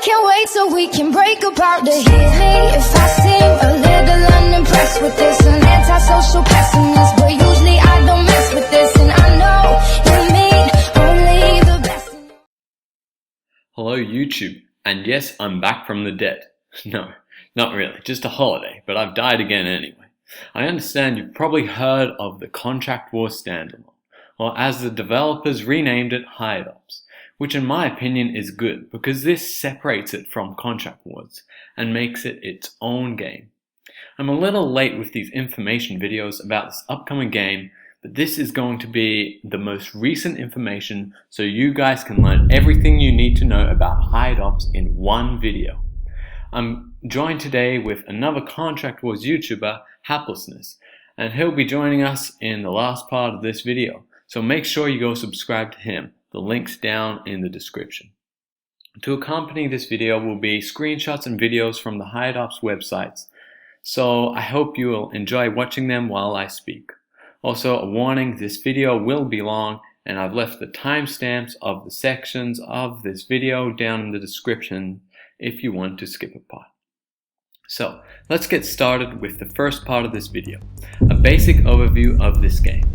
can't wait so we can break apart. To hit me if I seem a little unimpressed with this. An antisocial pessimist, but usually I don't mess with this. And I know you mean only the best. Hello YouTube, and yes, I'm back from the dead. No, not really, just a holiday, but I've died again anyway. I understand you've probably heard of the Wars Standalone, or as the developers renamed it, Hired Ops, which in my opinion is good because this separates it from Contract Wars and makes it its own game. I'm a little late with these information videos about this upcoming game, but this is going to be the most recent information so you guys can learn everything you need to know about Hired Ops in one video. I'm joined today with another Contract Wars YouTuber, Haplessness, and he'll be joining us in the last part of this video, so make sure you go subscribe to him. The link's down in the description. To accompany this video will be screenshots and videos from the Hired Ops websites, so I hope you will enjoy watching them while I speak. Also, a warning, this video will be long, and I've left the timestamps of the sections of this video down in the description if you want to skip a part. So, let's get started with the first part of this video, a basic overview of this game.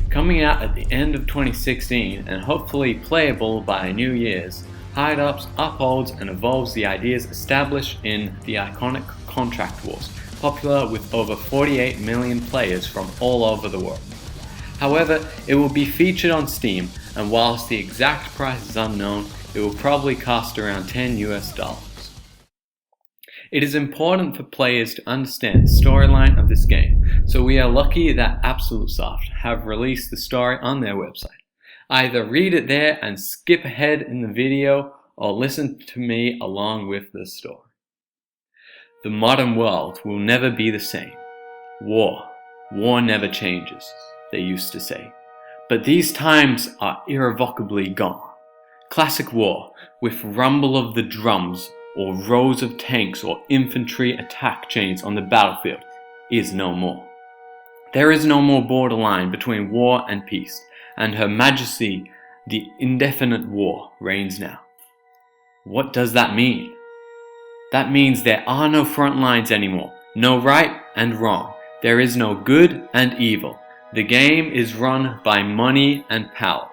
Coming out at the end of 2016 and hopefully playable by New Year's, Hired Ops upholds and evolves the ideas established in the iconic Contract Wars, popular with over 48 million players from all over the world. However, it will be featured on Steam, and whilst the exact price is unknown, it will probably cost around $10 US. It is important for players to understand the storyline of this game, so we are lucky that Absolute Soft have released the story on their website. Either read it there and skip ahead in the video, or listen to me along with the story. The modern world will never be the same. War never changes, they used to say. But these times are irrevocably gone. Classic war, with rumble of the drums, or rows of tanks or infantry attack chains on the battlefield, is no more. There is no more borderline between war and peace, and Her Majesty, the indefinite war, reigns now. What does that mean? That means there are no front lines anymore, no right and wrong. There is no good and evil. The game is run by money and power.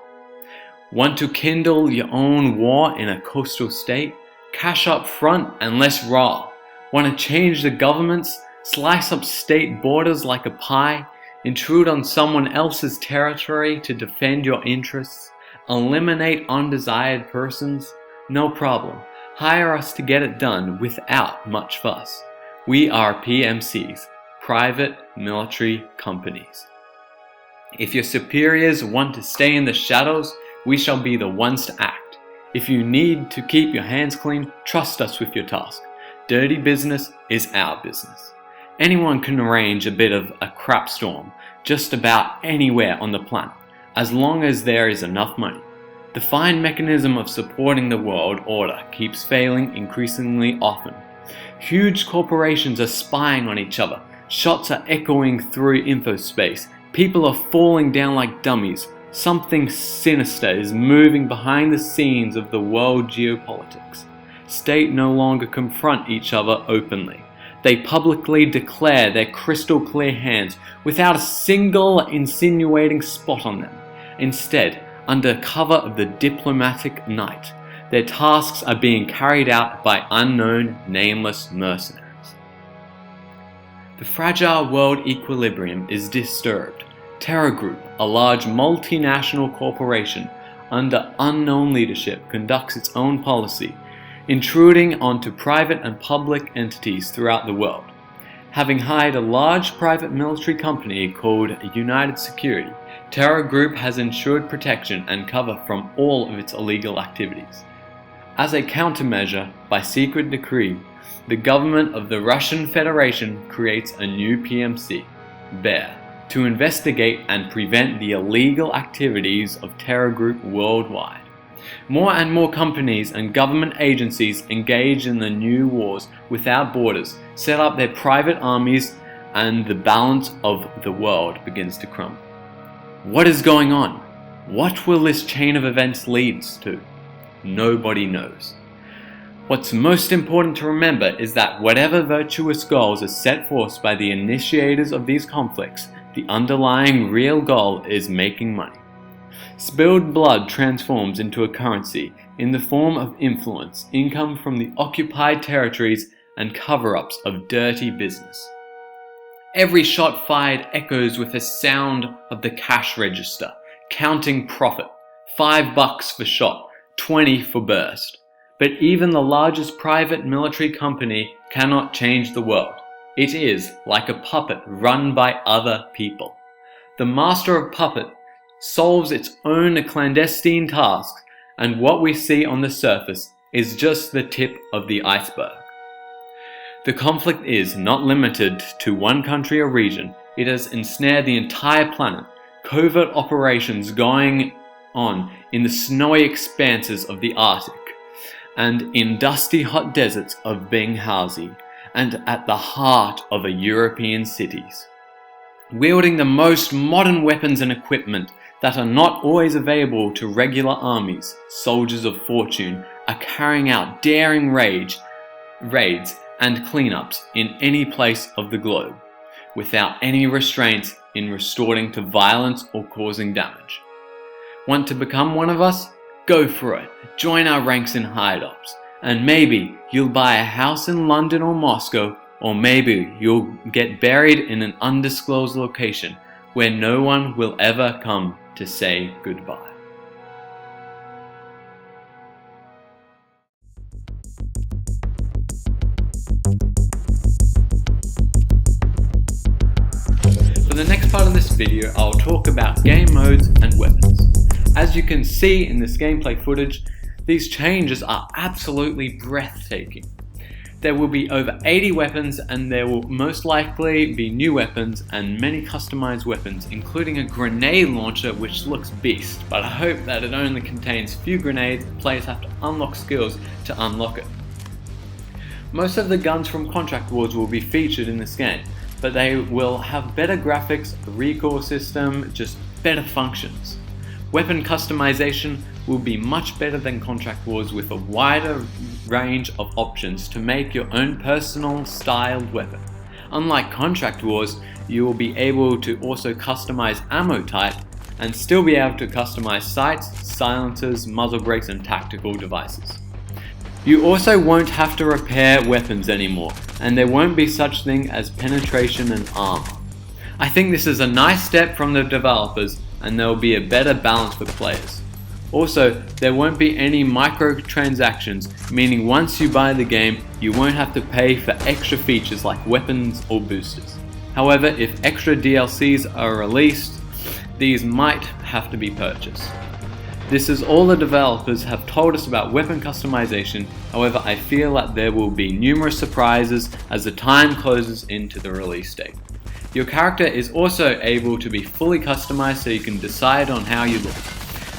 Want to kindle your own war in a coastal state? Cash up front and less raw. Want to change the governments? Slice up state borders like a pie? Intrude on someone else's territory to defend your interests? Eliminate undesired persons? No problem. Hire us to get it done without much fuss. We are PMCs, private military companies. If your superiors want to stay in the shadows, we shall be the ones to act. If you need to keep your hands clean, trust us with your task. Dirty business is our business. Anyone can arrange a bit of a crap storm just about anywhere on the planet, as long as there is enough money. The fine mechanism of supporting the world order keeps failing increasingly often. Huge corporations are spying on each other. Shots are echoing through infospace. People are falling down like dummies. Something sinister is moving behind the scenes of the world geopolitics. States no longer confront each other openly. They publicly declare their crystal clear hands without a single insinuating spot on them. Instead, under cover of the diplomatic night, their tasks are being carried out by unknown, nameless mercenaries. The fragile world equilibrium is disturbed. Terror Group, a large multinational corporation under unknown leadership, conducts its own policy, intruding onto private and public entities throughout the world. Having hired a large private military company called United Security, Terror Group has ensured protection and cover from all of its illegal activities. As a countermeasure, by secret decree, the government of the Russian Federation creates a new PMC, BEAR, to investigate and prevent the illegal activities of Terror Group worldwide. More and more companies and government agencies engage in the new wars without borders, set up their private armies, and the balance of the world begins to crumble. What is going on? What will this chain of events lead to? Nobody knows. What's most important to remember is that whatever virtuous goals are set forth by the initiators of these conflicts, the underlying real goal is making money. Spilled blood transforms into a currency in the form of influence, income from the occupied territories, and cover-ups of dirty business. Every shot fired echoes with the sound of the cash register, counting profit. $5 for shot, 20 for burst. But even the largest private military company cannot change the world. It is like a puppet run by other people. The master of puppet solves its own clandestine tasks, and what we see on the surface is just the tip of the iceberg. The conflict is not limited to one country or region. It has ensnared the entire planet. Covert operations going on in the snowy expanses of the Arctic, and in dusty hot deserts of Benghazi, and at the heart of European cities. Wielding the most modern weapons and equipment that are not always available to regular armies, soldiers of fortune are carrying out daring raids and cleanups in any place of the globe, without any restraints in resorting to violence or causing damage. Want to become one of us? Go for it. Join our ranks in hideouts. And maybe you'll buy a house in London or Moscow, or maybe you'll get buried in an undisclosed location where no one will ever come to say goodbye. For the next part of this video, I'll talk about game modes and weapons. As you can see in this gameplay footage, these changes are absolutely breathtaking. There will be over 80 weapons, and there will most likely be new weapons and many customized weapons, including a grenade launcher which looks beast, but I hope that it only contains few grenades. Players have to unlock skills to unlock it. Most of the guns from Contract Wars will be featured in this game, but they will have better graphics, a recoil system, just better functions. Weapon customization will be much better than Contract Wars, with a wider range of options to make your own personal styled weapon. Unlike Contract Wars, you will be able to also customize ammo type and still be able to customize sights, silencers, muzzle brakes, and tactical devices. You also won't have to repair weapons anymore, and there won't be such thing as penetration and armor. I think this is a nice step from the developers, and there will be a better balance for players. Also, there won't be any microtransactions, meaning once you buy the game, you won't have to pay for extra features like weapons or boosters. However, if extra DLCs are released, these might have to be purchased. This is all the developers have told us about weapon customization. However, I feel that there will be numerous surprises as the time closes into the release date. Your character is also able to be fully customized, so you can decide on how you look.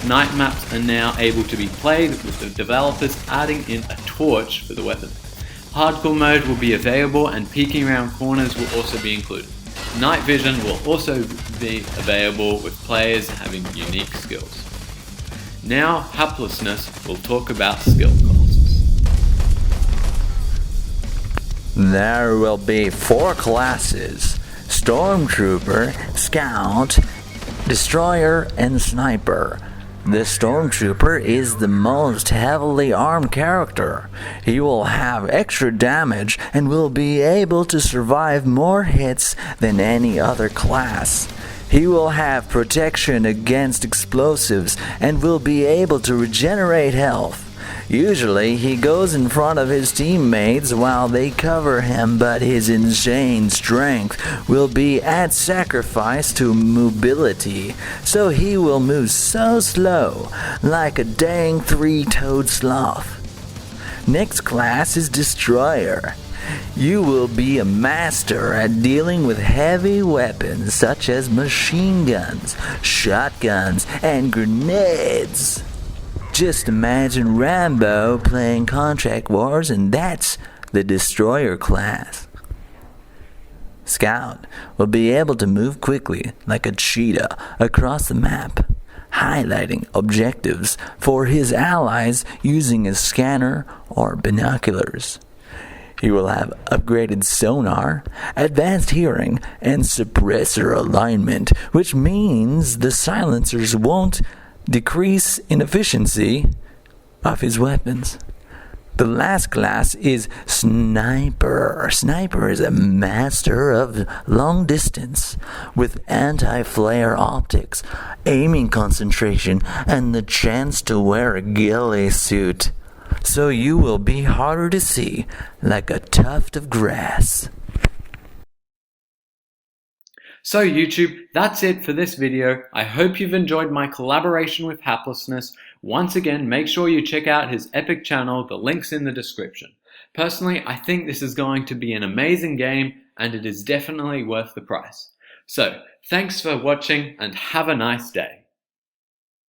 Night maps are now able to be played, with the developers adding in a torch for the weapon. Hardcore mode will be available, and peeking around corners will also be included. Night vision will also be available, with players having unique skills. Now, Haplessness will talk about skill costs. There will be 4 classes: Stormtrooper, Scout, Destroyer, and Sniper. The Stormtrooper is the most heavily armed character. He will have extra damage and will be able to survive more hits than any other class. He will have protection against explosives and will be able to regenerate health. Usually, he goes in front of his teammates while they cover him, but his insane strength will be at sacrifice to mobility, so he will move so slow, like a dang 3-toed sloth. Next class is Destroyer. You will be a master at dealing with heavy weapons such as machine guns, shotguns, and grenades. Just imagine Rambo playing Contract Wars, and that's the Destroyer class. Scout will be able to move quickly like a cheetah across the map. highlighting objectives for his allies using a scanner or binoculars. He will have upgraded sonar, advanced hearing, and suppressor alignment, which means the silencers won't decrease in efficiency of his weapons. The last class is Sniper. Sniper is a master of long distance with anti-flare optics, aiming concentration, and the chance to wear a ghillie suit. So you will be harder to see, like a tuft of grass. So YouTube, that's it for this video. I hope you've enjoyed my collaboration with Haplessness. Once again, make sure you check out his epic channel, the link's in the description. Personally, I think this is going to be an amazing game, and it is definitely worth the price. So, thanks for watching and have a nice day.